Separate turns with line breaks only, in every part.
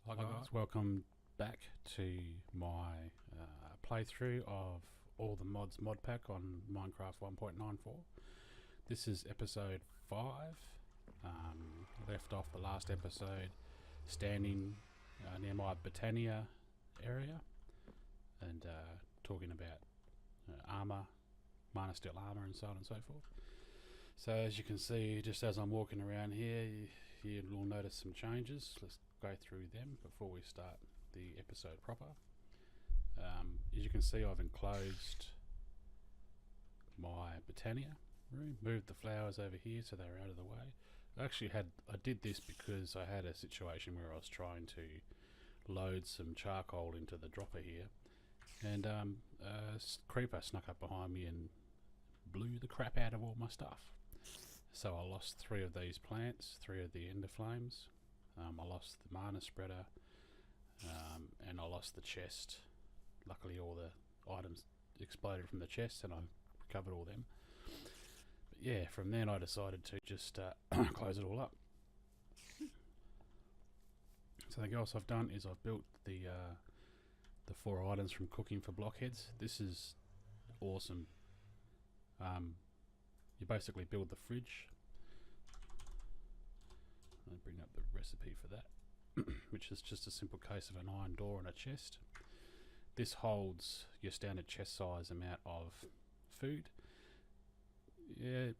Hi guys, welcome back to my playthrough of all the mods Modpack on Minecraft 1.94. This is episode 5. Left off the last episode standing near my Botania area and talking about armor, Manasteel Armor and so on and so forth. So as you can see, just as I'm walking around here, you will notice some changes. Let's go through them before we start the episode proper. As you can see, I've enclosed my Botania room, moved the flowers over here so they're out of the way. I did this because I had a situation where I was trying to load some charcoal into the dropper here, and a creeper snuck up behind me and blew the crap out of all my stuff. So I lost 3 of these plants, 3 of the ender flames. I lost the mana spreader, and I lost the chest. Luckily all the items exploded from the chest and I recovered all them. But yeah, from then I decided to just close it all up. So the else I've done is I've built the 4 items from cooking for blockheads. This is awesome. You basically build the fridge. I'll bring up the recipe for that, which is just a simple case of an iron door and a chest. This holds your standard chest size amount of food. Yeah,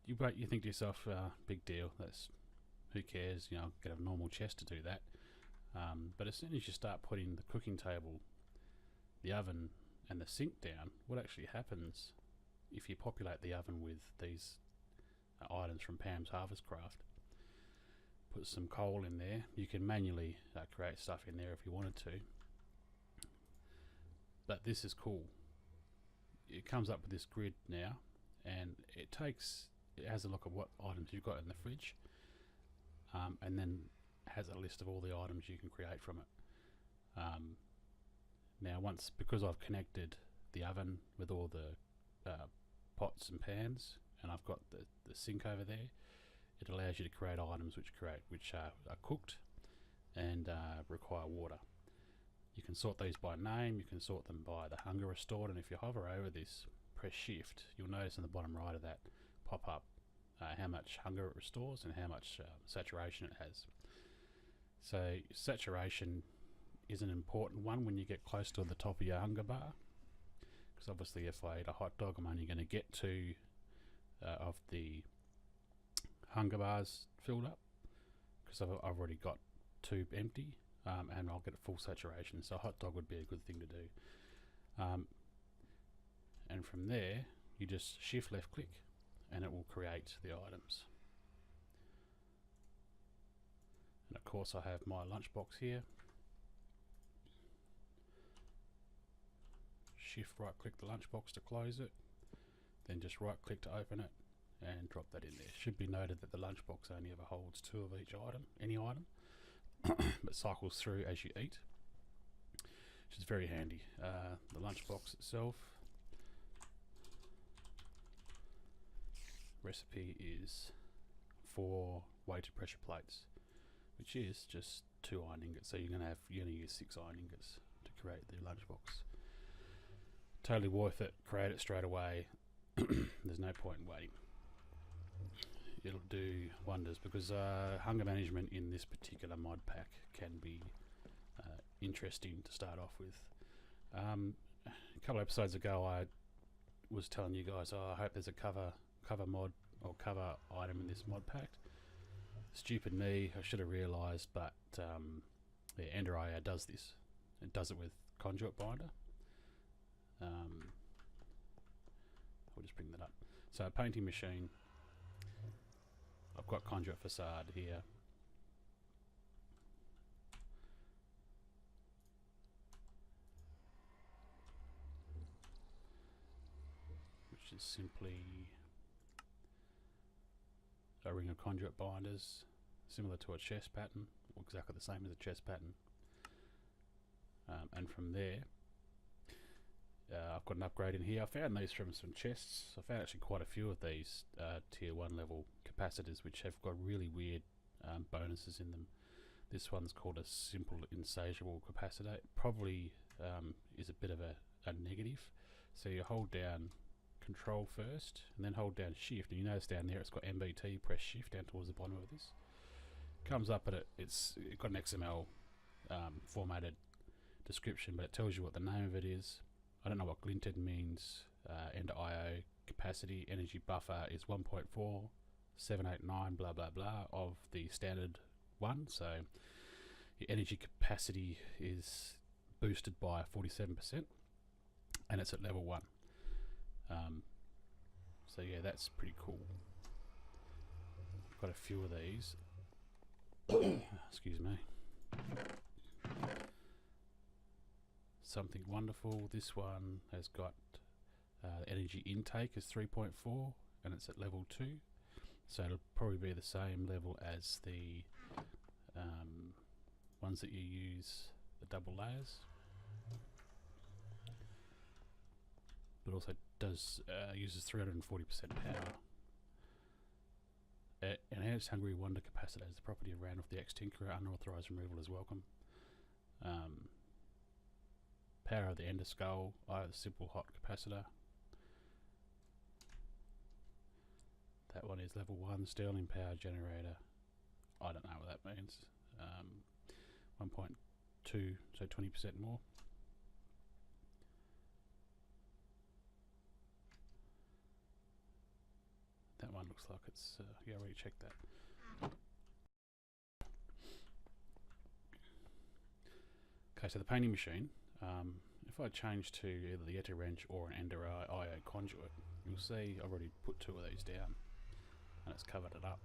you think to yourself, big deal, that's, who cares, you know, get a normal chest to do that. But as soon as you start putting the cooking table, the oven and the sink down, what actually happens if you populate the oven with these items from Pam's Harvest Craft, put some coal in there, you can manually create stuff in there if you wanted to. But this is cool. It comes up with this grid now, and it has a look at what items you've got in the fridge, and then has a list of all the items you can create from it. Now because I've connected the oven with all the pots and pans, and I've got the sink over there, it allows you to create items which are cooked and require water. You can sort these by name, you can sort them by the hunger restored, and if you hover over this, press shift, you'll notice in the bottom right of that pop up how much hunger it restores and how much saturation it has. So saturation is an important one when you get close to the top of your hunger bar, because obviously if I eat a hot dog, I'm only going to get 2 of the hunger bars filled up, because I've already got 2 empty, and I'll get a full saturation, so a hot dog would be a good thing to do. And from there you just shift left click and it will create the items. And of course I have my lunchbox here. Shift right click the lunchbox to close it, then just right click to open it and drop that in there. Should be noted that the lunchbox only ever holds 2 of each item, any item, but cycles through as you eat, which is very handy. The lunchbox itself, recipe is 4 weighted pressure plates, which is just 2 iron ingots, so you're going to use 6 iron ingots to create the lunchbox. Totally worth it, create it straight away. There's no point in waiting. It'll do wonders, because hunger management in this particular mod pack can be interesting to start off with. A couple of episodes ago I was telling you guys, I hope there's a cover mod or cover item in this mod pack. Stupid me, I should have realised, but yeah, Ender IO does this. It does it with conduit binder. I'll just bring that up. So painting machine, I've got conduit facade here. Which is simply a ring of conduit binders, similar to a chest pattern, or exactly the same as a chest pattern. And from there, I've got an upgrade in here. I found these from some chests. I found actually quite a few of these tier 1 level capacitors, which have got really weird bonuses in them. This one's called a simple insatiable capacitor. It probably is a bit of a negative. So you hold down Control first, and then hold down Shift, and you notice down there it's got MBT. Press Shift down towards the bottom of this. Comes up at it's got an XML formatted description, but it tells you what the name of it is. I don't know what glinted means. End IO capacity energy buffer is 1.4789 blah blah blah of the standard one. So your energy capacity is boosted by 47%, and it's at level 1. So yeah, that's pretty cool. Got a few of these. Excuse me. Something wonderful. This one has got energy intake is 3.4, and it's at level 2. So it'll probably be the same level as the ones that you use, the double layers. But also does uses 340% power. Enhanced Hungry Wonder capacitor is the property of Randolph the X-Tinkerer. Unauthorized removal is welcome. Power of the Ender Skull. The simple hot capacitor. That one is level 1. Sterling Power Generator. I don't know what that means. 1.2, so 20% more. That one looks like it's, yeah, I already checked that. Okay, so the painting machine, if I change to either the Yeti wrench or an Ender IO conduit, you'll see I've already put 2 of these down and it's covered it up.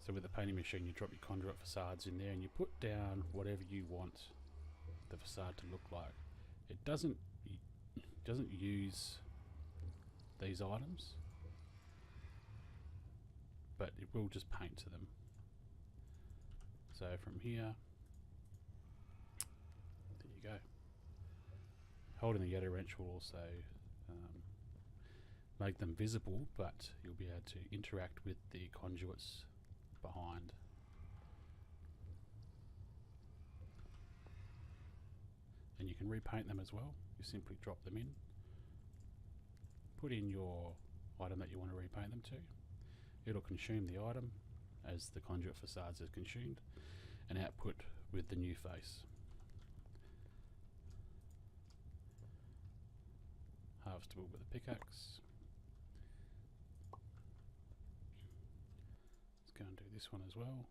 So with the painting machine, you drop your conduit facades in there and you put down whatever you want the facade to look like. It doesn't use these items, but it will just paint to them. So from here, there you go. Holding the Yeti wrench will also make them visible, but you'll be able to interact with the conduits behind. And you can repaint them as well. You simply drop them in, put in your item that you want to repaint them to. It'll consume the item as the conduit facades is consumed, and output with the new face. Harvestable with a pickaxe. Let's go and do this one as well.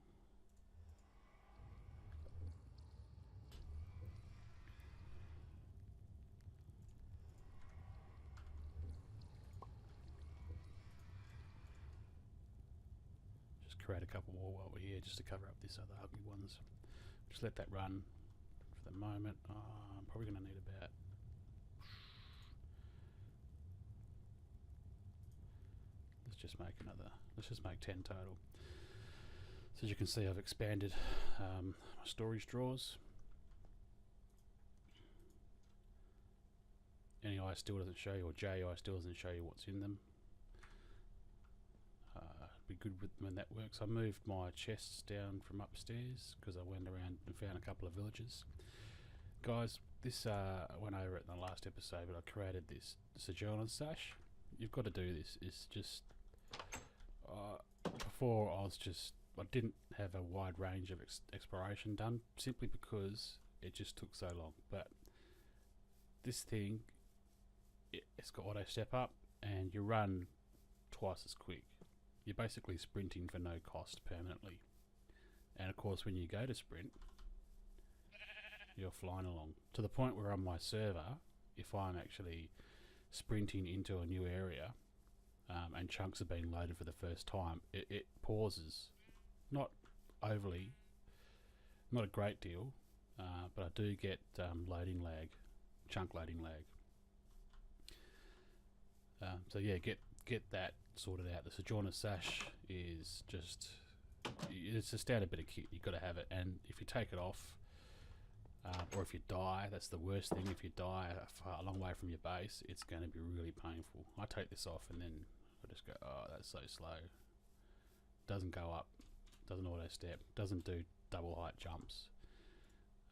Create a couple more while we're here just to cover up this other ugly ones. Just let that run for the moment. I'm probably going to need about let's just make 10 total. So as you can see, I've expanded my storage drawers. NEI still doesn't show you, or JI still doesn't show you what's in them. Be good with when that works. I moved my chests down from upstairs because I went around and found a couple of villages. Guys, this went over it in the last episode, but I created this Sojourner Sash. You've got to do this. It's just before I didn't have a wide range of exploration done simply because it just took so long. But this thing, it's got auto step up, and you run twice as quick. You're basically sprinting for no cost permanently. And of course, when you go to sprint, you're flying along. To the point where on my server, if I'm actually sprinting into a new area and chunks are being loaded for the first time, it pauses. Not overly, not a great deal, but I do get loading lag, chunk loading lag. So yeah, get that sorted out. The Sojourner Sash is just, it's a standard bit of kit. You've got to have it, and if you take it off, or if you die, that's the worst thing. If you die a long way from your base, it's going to be really painful. I take this off and then I just go, oh, that's so slow. Doesn't go up, doesn't auto step, doesn't do double height jumps.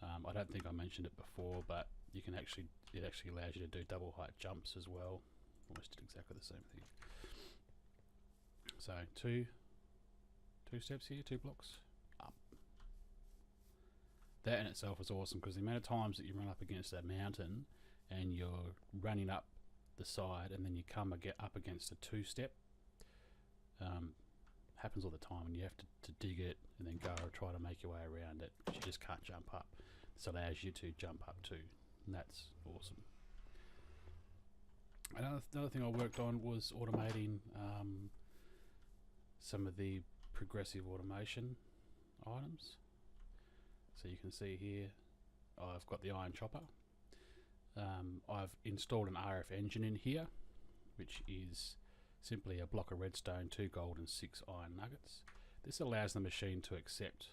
I don't think I mentioned it before, but you can actually, it actually allows you to do double height jumps as well. Almost did exactly the same thing. So two steps here, 2 blocks up. That in itself is awesome, because the amount of times that you run up against that mountain and you're running up the side and then you come up against a 2-step, happens all the time, and you have to dig it and then go or try to make your way around it, because you just can't jump up. This allows you to jump up too, and that's awesome. Another thing I worked on was automating some of the progressive automation items. So you can see here I've got the iron chopper. I've installed an RF engine in here, which is simply a block of redstone, 2 gold and 6 iron nuggets. This allows the machine to accept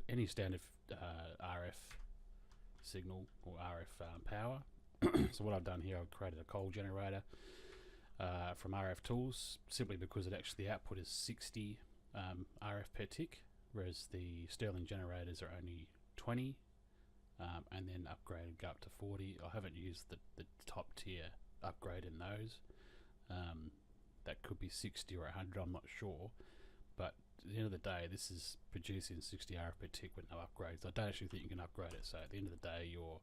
any standard RF signal or RF power. So what I've done here, I've created a Cobble Generator from RF tools, simply because the output is 60 RF per tick, whereas the Sterling generators are only 20, and then upgraded go up to 40. I haven't used the top tier upgrade in those. That could be 60 or 100, I'm not sure, but at the end of the day, this is producing 60 RF per tick with no upgrades. I don't actually think you can upgrade it, so at the end of the day, your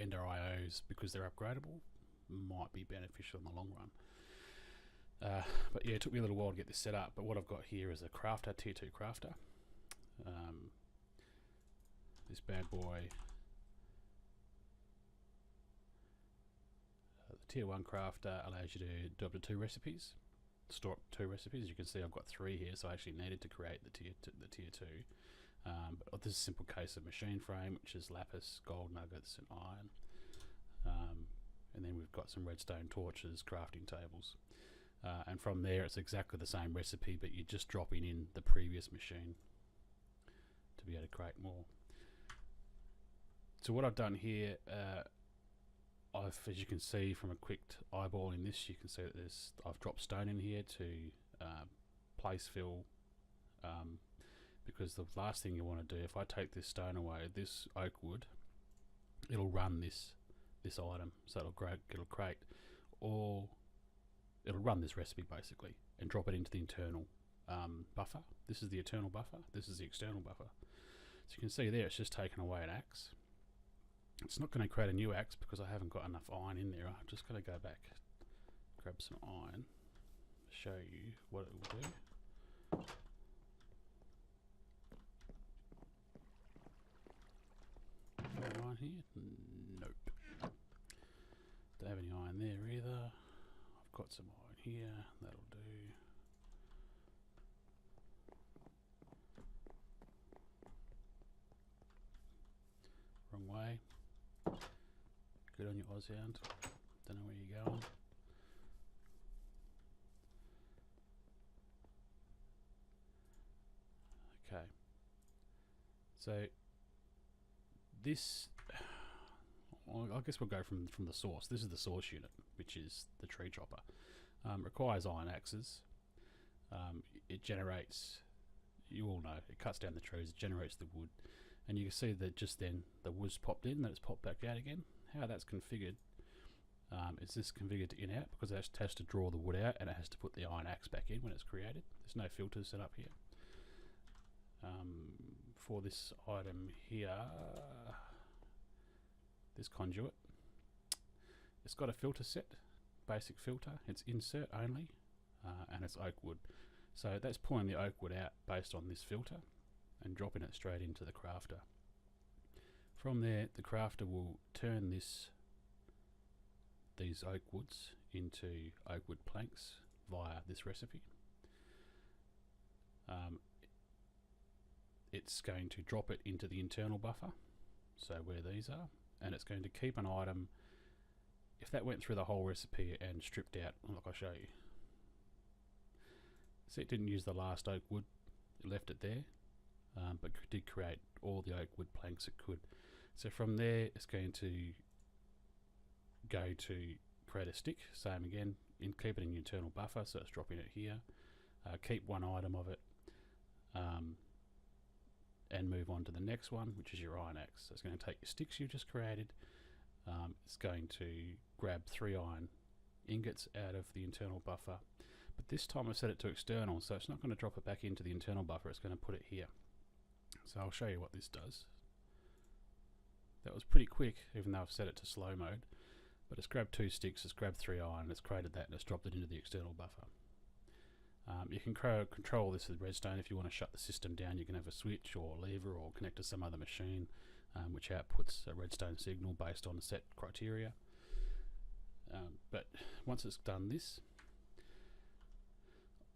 Ender IOs, because they're upgradable, might be beneficial in the long run. But yeah, it took me a little while to get this set up, but what I've got here is a crafter, tier 2 crafter. This bad boy, the tier 1 crafter allows you to do up to 2 recipes, store up 2 recipes. As you can see, I've got 3 here, so I actually needed to create the tier 2. But this is a simple case of machine frame, which is lapis, gold nuggets and iron. And then we've got some redstone torches, crafting tables. And from there it's exactly the same recipe, but you're just dropping in the previous machine to be able to create more. So what I've done here, as you can see from a quick eyeballing this, you can see that I've dropped stone in here to place fill, because the last thing you want to do, if I take this stone away, this oak wood, it'll run this item, so it'll run this recipe basically and drop it into the internal buffer. This is the internal buffer, this is the external buffer. So you can see there, it's just taken away an axe. It's not going to create a new axe because I haven't got enough iron in there. I'm just going to go back, grab some iron, show you what it will do. Iron here? Nope. Don't have any iron there either. I've got some iron here, that'll do. Wrong way. Good on you, Ozhound. Don't know where you're going. Okay. So this, I guess we'll go from the source. This is the source unit, which is the tree chopper. Requires iron axes. It generates, you all know, it cuts down the trees, it generates the wood. And you can see that just then the wood's popped in, then it's popped back out again. How that's configured is this configured to in-out, because it has to draw the wood out and it has to put the iron axe back in when it's created. There's no filters set up here. For this item here, this conduit, it's got a filter set, basic filter, it's insert only, and it's oak wood. So that's pulling the oak wood out based on this filter and dropping it straight into the crafter. From there, the crafter will turn these oak woods into oak wood planks via this recipe. It's going to drop it into the internal buffer, so where these are, and it's going to keep an item. If that went through the whole recipe and stripped out, like I'll show you. See, it didn't use the last oak wood, it left it there, but did create all the oak wood planks it could. So from there, it's going to go to create a stick, same again, keep it in the internal buffer, so it's dropping it here. keep one item of it, and move on to the next one, which is your iron axe. So it's going to take your sticks you've just created. It's going to grab 3 iron ingots out of the internal buffer, but this time I've set it to external, so it's not going to drop it back into the internal buffer, it's going to put it here. So I'll show you what this does. That was pretty quick, even though I've set it to slow mode, but it's grabbed 2 sticks, it's grabbed 3 iron, it's created that, and it's dropped it into the external buffer. You can control this with redstone. If you want to shut the system down, you can have a switch or a lever or connect to some other machine, which outputs a redstone signal based on set criteria. But once it's done this,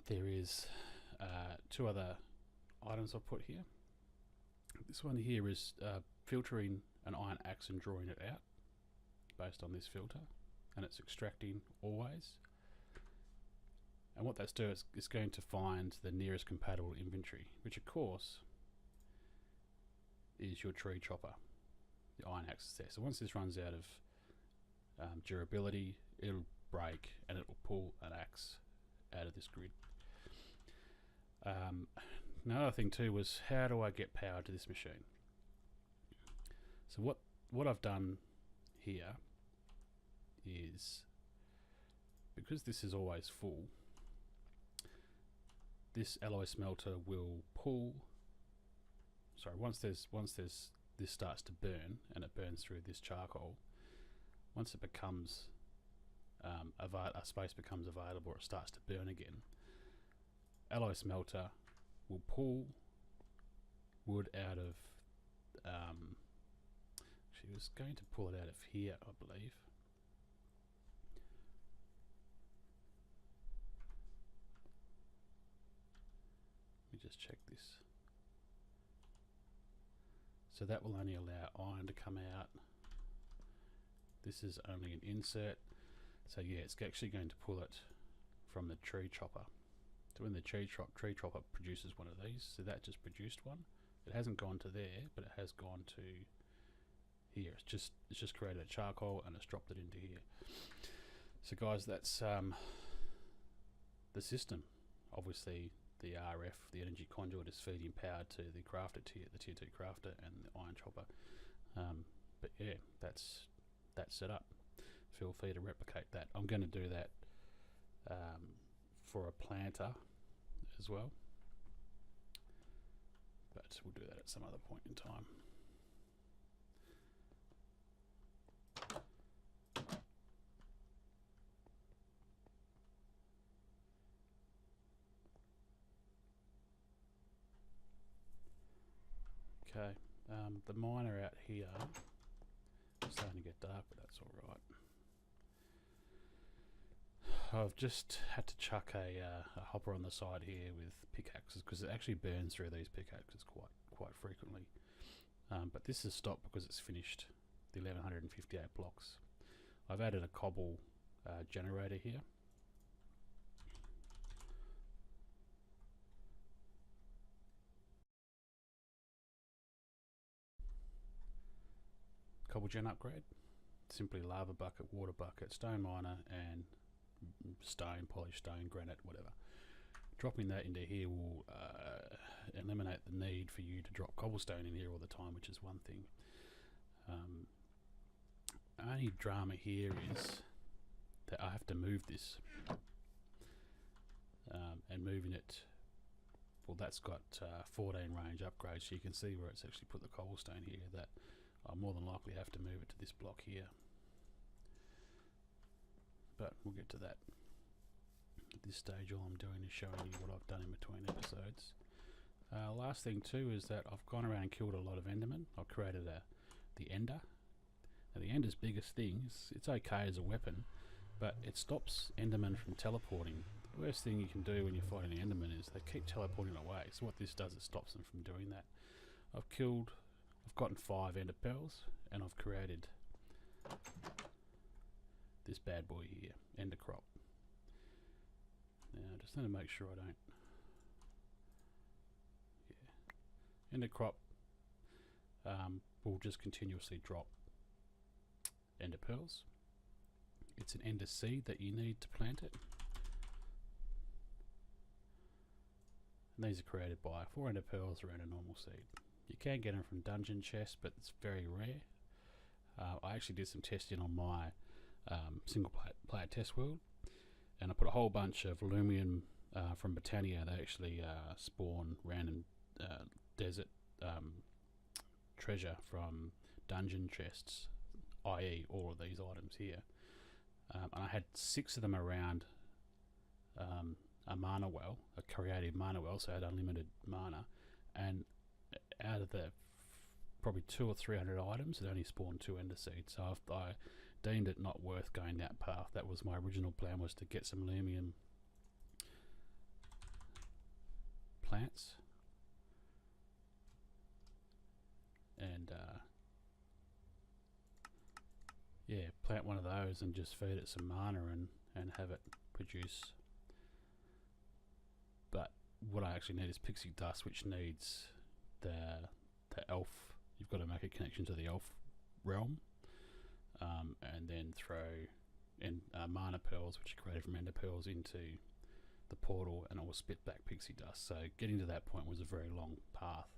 there is 2 other items I'll put here. This one here is filtering an iron axe and drawing it out based on this filter, and it's extracting always. And what that's doing is it's going to find the nearest compatible inventory, which of course is your tree chopper, the iron axe is there. So once this runs out of durability, it'll break and it will pull an axe out of this grid. Another thing too was, how do I get power to this machine? So what I've done here is, because this is always full, this alloy smelter will pull. Sorry, once this starts to burn, and it burns through this charcoal, once it becomes a space becomes available, or it starts to burn again, alloy smelter will pull wood out of. She was going to pull it out of here, I believe. Let me just check this. So that will only allow iron to come out. This is only an insert. So yeah, it's actually going to pull it from the tree chopper. So when the tree chopper produces one of these, so that just produced one. It hasn't gone to there, but it has gone to here. It's just created a charcoal and it's dropped it into here. So guys, that's the system. Obviously the RF, the energy conduit, is feeding power to the crafter tier, the tier 2 crafter, and the iron chopper. But yeah, that's set up. Feel free to replicate that. I'm going to do that for a planter as well, but we'll do that at some other point in time. Okay, the miner out here is starting to get dark, but that's all right. I've just had to chuck a hopper on the side here with pickaxes, because it actually burns through these pickaxes quite frequently. But this is stopped because it's finished the 1158 blocks. I've added a cobble generator here. Cobble gen upgrade. Simply lava bucket, water bucket, stone miner, and stone, polished stone, granite, whatever. Dropping that into here will eliminate the need for you to drop cobblestone in here all the time, which is one thing. Only drama here is that I have to move this, and moving it, well, that's got 14 range upgrades, so you can see where it's actually put the cobblestone here, that I'll more than likely have to move it to this block here. But we'll get to that. At this stage, all I'm doing is showing you what I've done in between episodes. Last thing too is that I've gone around and killed a lot of endermen. I've created the ender. Now the ender's biggest thing is, it's okay as a weapon, but it stops endermen from teleporting. The worst thing you can do when you're fighting an enderman is they keep teleporting away. So what this does, it stops them from doing that. I've gotten 5 ender pearls, and I've created this bad boy here, ender crop. Now I just need to make sure I don't. Yeah, ender crop will just continuously drop ender pearls. It's an ender seed that you need to plant it. And these are created by 4 ender pearls around a normal seed. You can get them from dungeon chests, but it's very rare. I actually did some testing on my single player test world, and I put a whole bunch of Lumium from Botania. They actually spawn random desert treasure from dungeon chests, i.e. all of these items here. And I had 6 of them around a mana well, a creative mana well, so I had unlimited mana, and out of the probably 200 or 300 items, it only spawned 2 ender seeds. So I deemed it not worth going that path. That was my original plan, was to get some Lumium plants and yeah, plant one of those and just feed it some mana and have it produce. But what I actually need is pixie dust, which needs the elf. You've got to make a connection to the elf realm, and then throw in mana pearls, which are created from ender pearls, into the portal, and it will spit back pixie dust. So getting to that point was a very long path,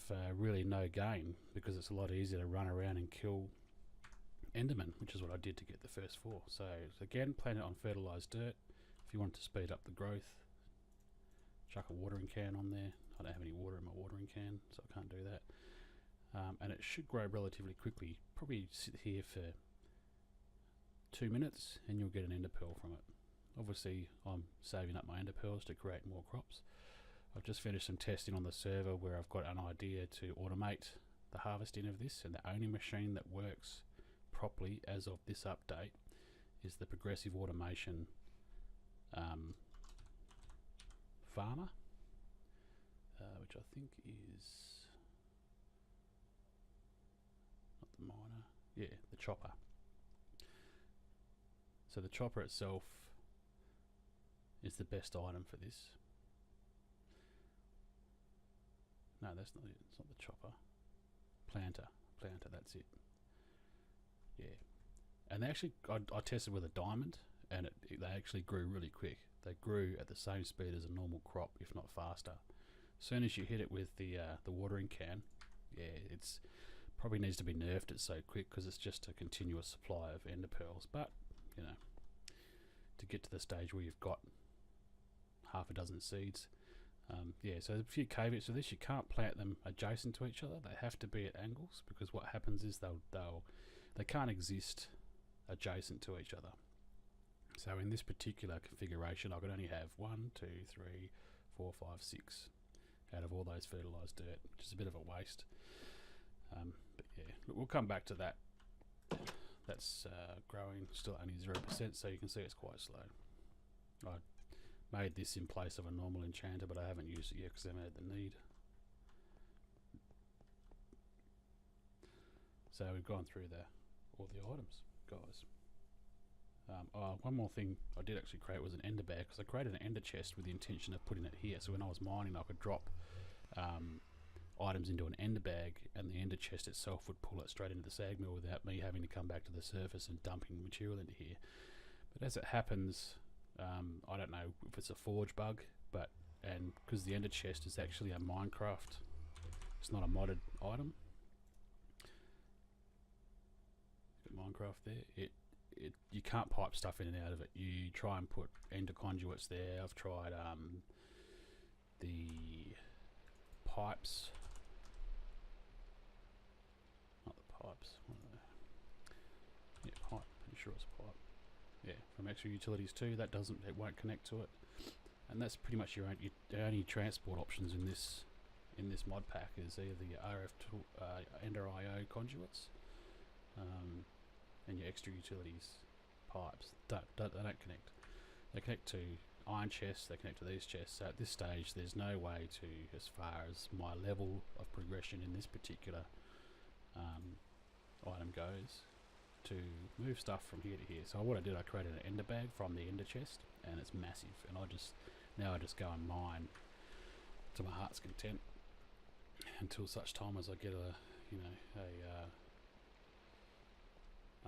for really no gain, because it's a lot easier to run around and kill endermen, which is what I did to get the first 4. So again, plant it on fertilised dirt. If you want to speed up the growth, chuck a watering can on there. I don't have any water in my watering can, so I can't do that. And it should grow relatively quickly. Probably sit here for 2 minutes and you'll get an ender pearl from it. Obviously I'm saving up my ender pearls to create more crops. I've just finished some testing on the server where I've got an idea to automate the harvesting of this, and the only machine that works properly as of this update is the progressive automation farmer, which I think is not the miner, yeah, the chopper. So the chopper itself is the best item for this. No, that's not it. It's not the chopper. Planter, that's it. Yeah. And they actually, I tested with a diamond, and they actually grew really quick. They grew at the same speed as a normal crop, if not faster. As soon as you hit it with the watering can, yeah, it's probably needs to be nerfed. It's so quick because it's just a continuous supply of ender pearls. But you know, to get to the stage where you've got half a dozen seeds, yeah. So there's a few caveats to this. You can't plant them adjacent to each other. They have to be at angles, because what happens is they can't exist adjacent to each other. So in this particular configuration, I could only have 1, 2, 3, 4, 5, 6 out of all those fertilised dirt, which is a bit of a waste. But yeah, look, we'll come back to that. That's growing still only 0%, so you can see it's quite slow. I made this in place of a normal enchanter, but I haven't used it yet because I haven't had the need. So we've gone through all the items, guys. One more thing I did actually create was an ender bag, because I created an ender chest with the intention of putting it here, so when I was mining I could drop items into an ender bag, and the ender chest itself would pull it straight into the sag mill without me having to come back to the surface and dumping material into here. But as it happens, I don't know if it's a forge bug, but because the ender chest is actually a Minecraft, it's not a modded item. Minecraft there, you can't pipe stuff in and out of it. You try and put ender conduits there. I've tried the pipes, not the pipes, yeah, pipe, pretty sure it's a pipe, yeah, from extra utilities too. That it won't connect to it, and that's pretty much your only transport options in this Modpack is either your Ender IO conduits, and your extra utilities pipes. They don't connect. They connect to iron chests, they connect to these chests. So at this stage there's no way to, as far as my level of progression in this particular item goes, to move stuff from here to here. So what I did, I created an ender bag from the ender chest, and it's massive, and I just go and mine to my heart's content until such time as I get a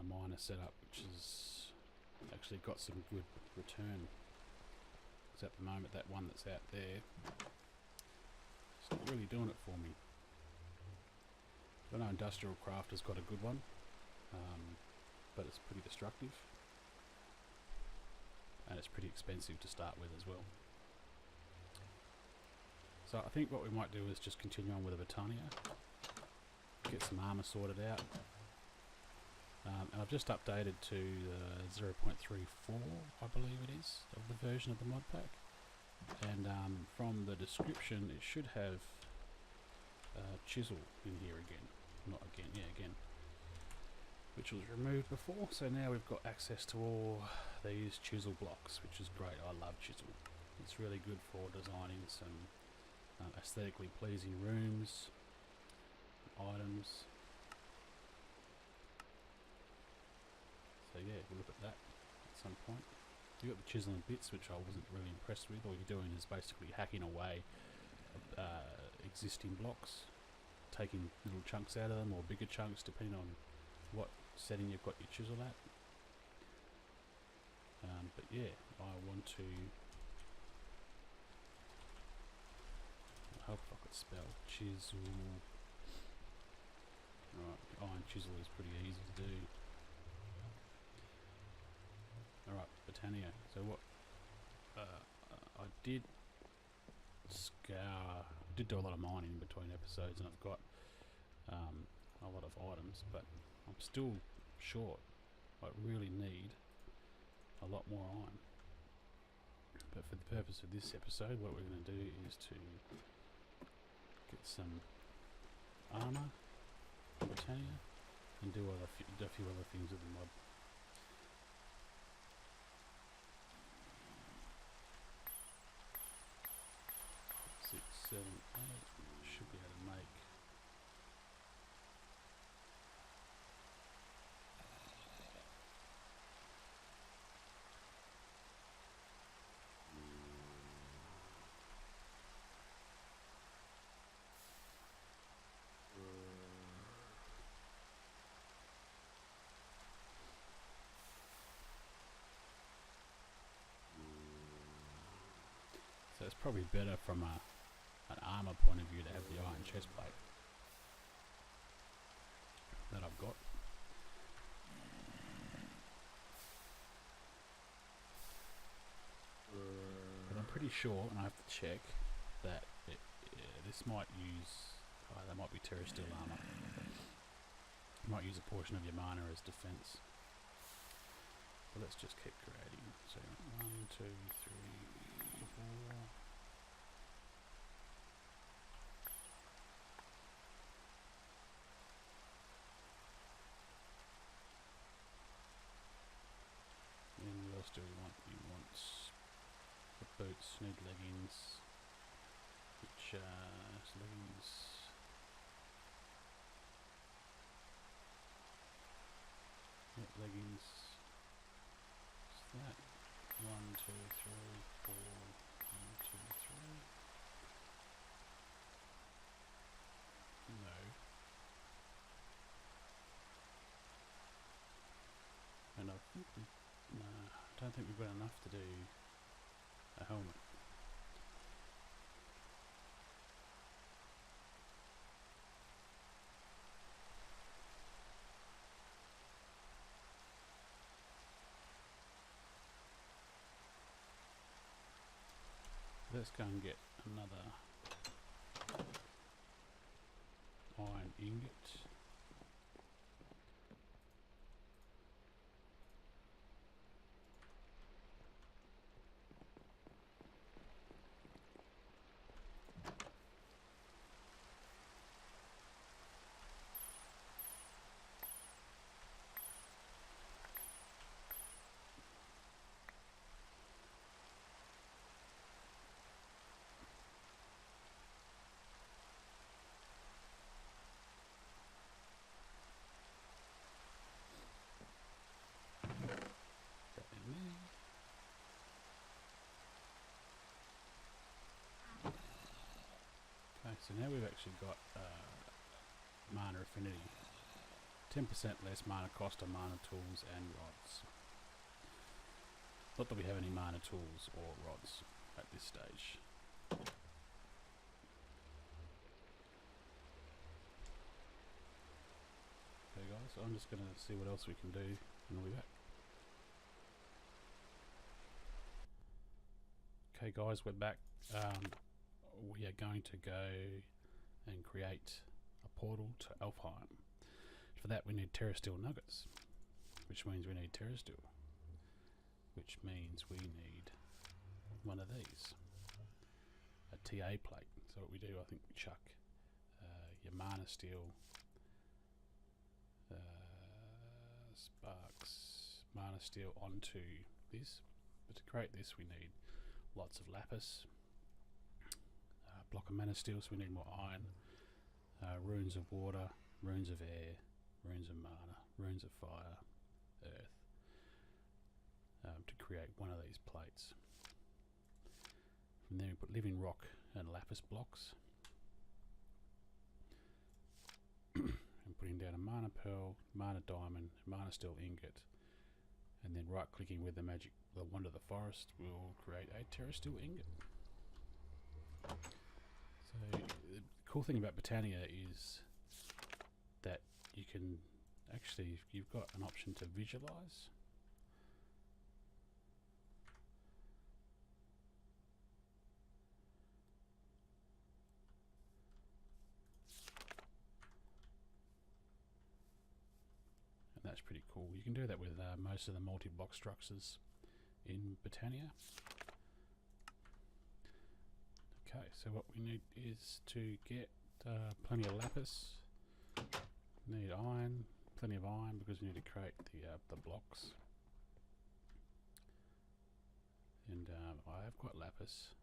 miner set up, which has actually got some good return. because at the moment that one that's out there is not really doing it for me. I know Industrial Crafter's got a good one, but it's pretty destructive, and it's pretty expensive to start with as well. So I think what we might do is just continue on with a Botania, get some armour sorted out, and I've just updated to 0.34, I believe it is, of the version of the mod pack, and from the description it should have chisel in here again, not again, yeah, again, which was removed before. So now we've got access to all these chisel blocks, which is great. I love chisel. It's really good for designing some aesthetically pleasing rooms, items. So yeah, we'll look at that at some point. You got the chiseling bits, which I wasn't really impressed with. All you're doing is basically hacking away existing blocks, taking little chunks out of them, or bigger chunks depending on what setting you've got your chisel at. But yeah, I want to, I hope I could spell chisel. Alright, iron chisel is pretty easy to do. Alright, Botania. So what I did did do a lot of mining in between episodes, and I've got a lot of items, but I'm still short. I really need a lot more iron. But for the purpose of this episode, what we're going to do is to get some armour, Botania, and do a few other things with the mod. Six, 7, 8. Should be able to make. So it's probably better from an armour point of view to have the iron chest plate that I've got. But I'm pretty sure, and I have to check, that this might use, that might be Terrasteel armour. You might use a portion of your mana as defence. But let's just keep creating. So 1, 2, 3, 4. And what else do we want? We want the boots, need leggings, which leggings. What leggings? What's that? 1, 2, 3, 4. 1, 2, 3. No. And I think no, I don't think we've got enough to do a helmet. Let's go and get another iron ingot. So now we've actually got mana affinity, 10% less mana cost on mana tools and rods. Not that we have any mana tools or rods. at this stage. Okay guys, so I'm just going to see what else we can do and we'll be back. Okay guys, we're back. We are going to go and create a portal to Alfheim. For that we need Terrasteel nuggets, which means we need Terrasteel, which means we need one of these, a TA plate. So what we do, I think we chuck your Manasteel sparks Manasteel onto this, but to create this we need lots of lapis, block of Manasteel, so we need more iron, runes of water, runes of air, runes of mana, runes of fire, earth, to create one of these plates. And then we put living rock and lapis blocks, and putting down a mana pearl, mana diamond, Manasteel ingot, and then right clicking with the wand of the forest will create a Terrasteel ingot. So the cool thing about Botania is that you can actually, you've got an option to visualize. And that's pretty cool. You can do that with most of the multi-block structures in Botania. Okay, so what we need is to get plenty of lapis. Need iron, plenty of iron, because we need to create the blocks. And I have got lapis,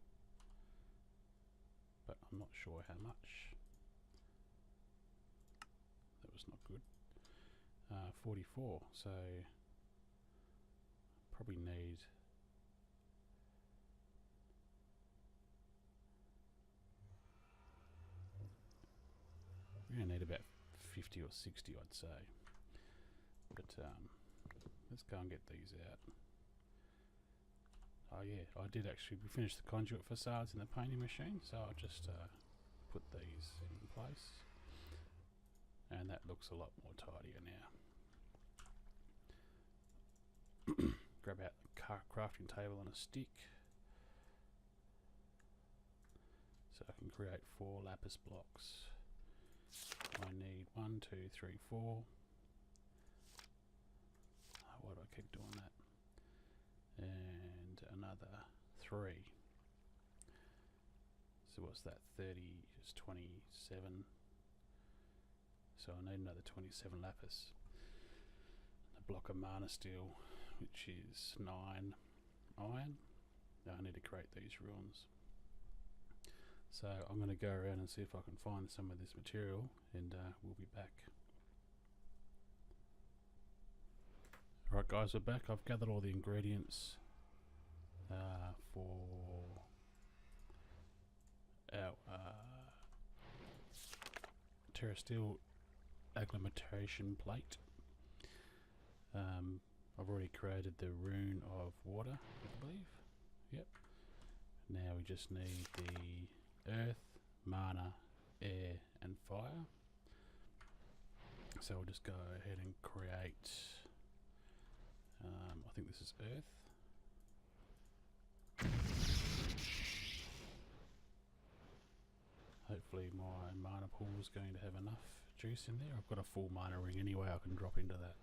but I'm not sure how much. That was not good. 44, so probably need we're going to need about 50 or 60, I'd say. But let's go and get these out. Oh yeah, I did actually, we finished the conduit facades in the painting machine, so I'll just put these in place. And that looks a lot more tidier now. Grab out the crafting table and a stick. So I can create 4 lapis blocks. I need 1, 2, 3, 4. Oh, why do I keep doing that? And another 3. So what's that? 30 is 27. So I need another 27 lapis. A block of Manasteel, which is 9 iron. Now I need to create these runes. So I'm going to go around and see if I can find some of this material, and we'll be back. Alright guys, we're back. I've gathered all the ingredients for our Terrasteel agglomeration plate. I've already created the rune of water, I believe. Yep. Now we just need the earth, mana, air and fire. So we'll just go ahead and create, I think this is earth. Hopefully my mana pool is going to have enough juice in there. I've got a full mana ring anyway, I can drop into that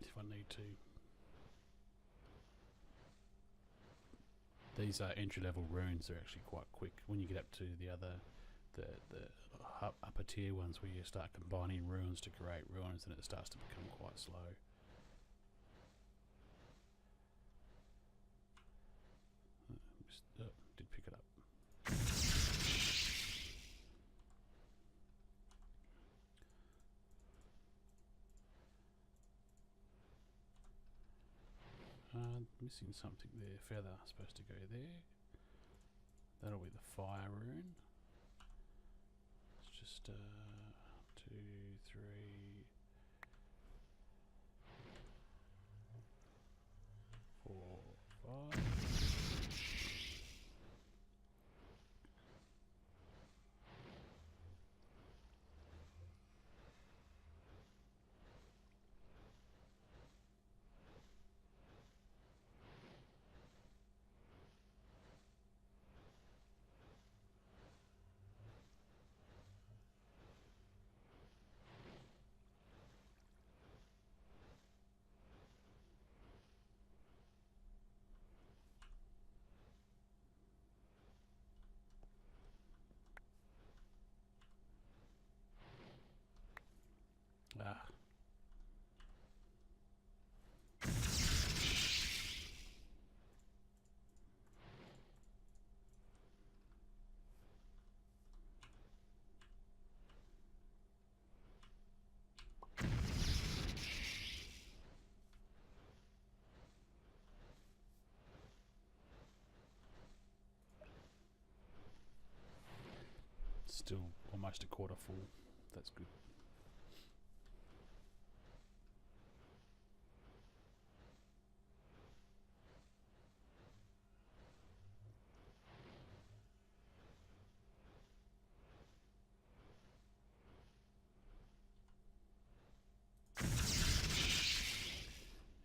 if I need to. These entry level runes are actually quite quick. When you get up to the upper tier ones where you start combining runes to create runes, then it starts to become quite slow. Did pick it up. Missing something there. Feather supposed to go there. That'll be the fire rune. It's just 2, 3. Four, 5. still almost a quarter full. That's good.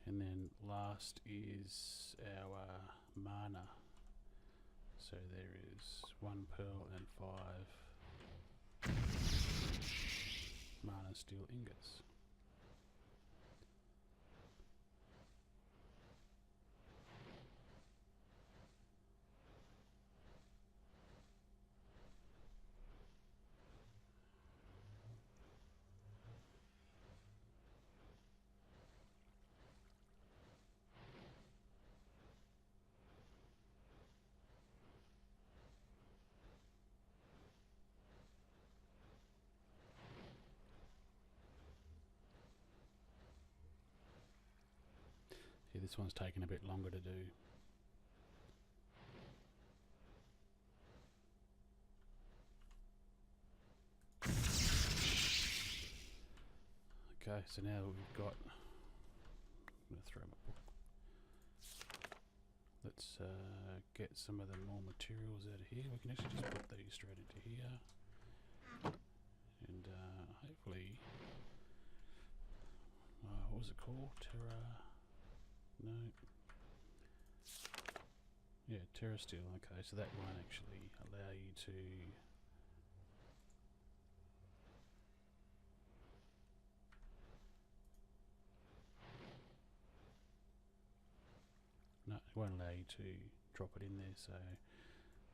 And then last is our mana. So there is 1 pearl and 5 Manasteel ingots. Yeah, this one's taking a bit longer to do. Okay, so now we've got, I'm going to throw my book. Let's get some of the more materials out of here. We can actually just put these straight into here. And hopefully, what was it called? No. Yeah, Terrasteel. Okay, so that won't actually allow you to no, it won't allow you to drop it in there. So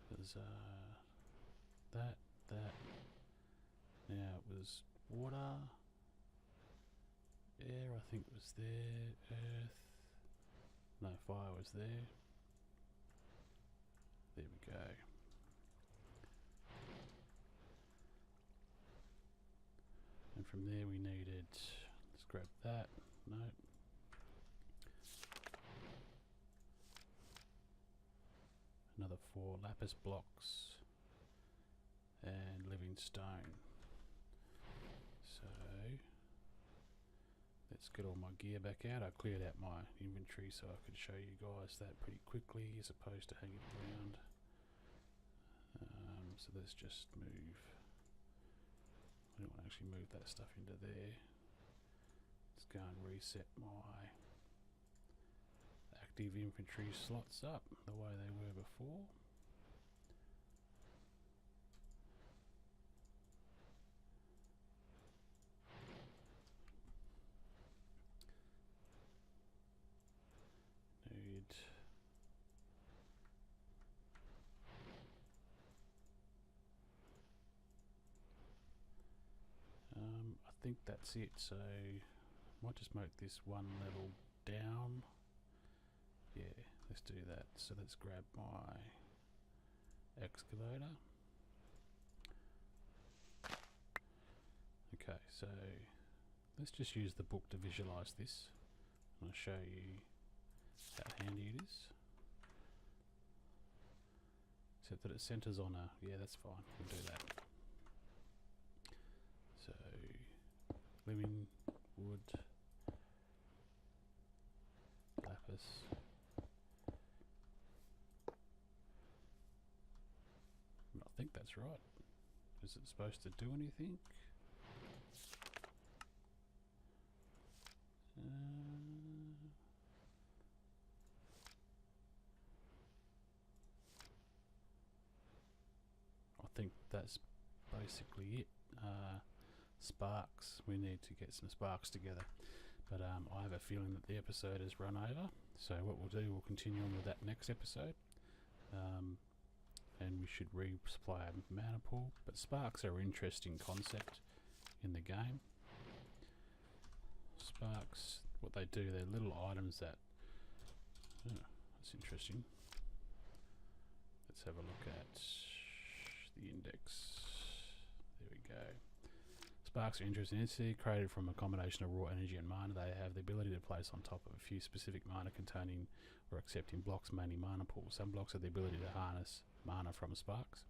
there's that. Now it was water, air. I think was there. Earth. No, fire was there. There we go. And from there we needed, let's grab that, no. Another 4 lapis blocks and living stone. So let's get all my gear back out. I cleared out my inventory so I could show you guys that pretty quickly as opposed to hanging around. So let's just move. I don't want to actually move that stuff into there. Let's go and reset my active inventory slots up the way they were before. I think that's it, so I might just make this one level down. Yeah, let's do that. So let's grab my excavator. Okay, so let's just use the book to visualize this. I'll show you how handy it is. Except that it centers on a, yeah, that's fine, we'll do that. So, living wood, lapis, I think that's right. Is it supposed to do anything? I think that's basically it. Sparks, we need to get some sparks together, but I have a feeling that the episode has run over, so what we'll do, we'll continue on with that next episode, and we should resupply a mana pool. But sparks are an interesting concept in the game. Sparks, what they do, they're little items that, that's interesting. Let's have a look at the index. There we go. Sparks are interesting. It's created from a combination of raw energy and mana. They have the ability to place on top of a few specific mana containing or accepting blocks, mainly mana pools. Some blocks have the ability to harness mana from sparks,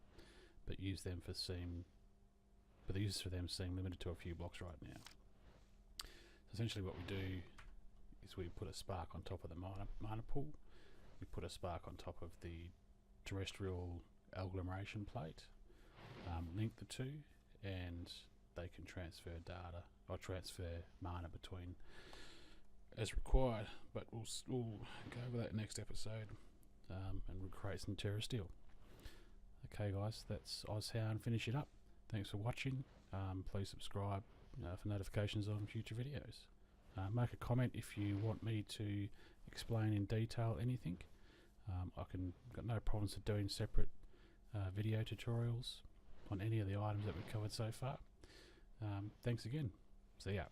but use them for seem but the uses for them seem limited to a few blocks right now. So essentially what we do is we put a spark on top of the mana pool, we put a spark on top of the terrestrial agglomeration plate, link the two, and they can transfer data or transfer mana between as required, but we'll go over that next episode, and we'll create some Terrasteel. Okay guys, that's Alfheim finishing up. Thanks for watching. Please subscribe for notifications on future videos. Make a comment if you want me to explain in detail anything. Got no problems with doing separate video tutorials on any of the items that we've covered so far. Thanks again. See ya.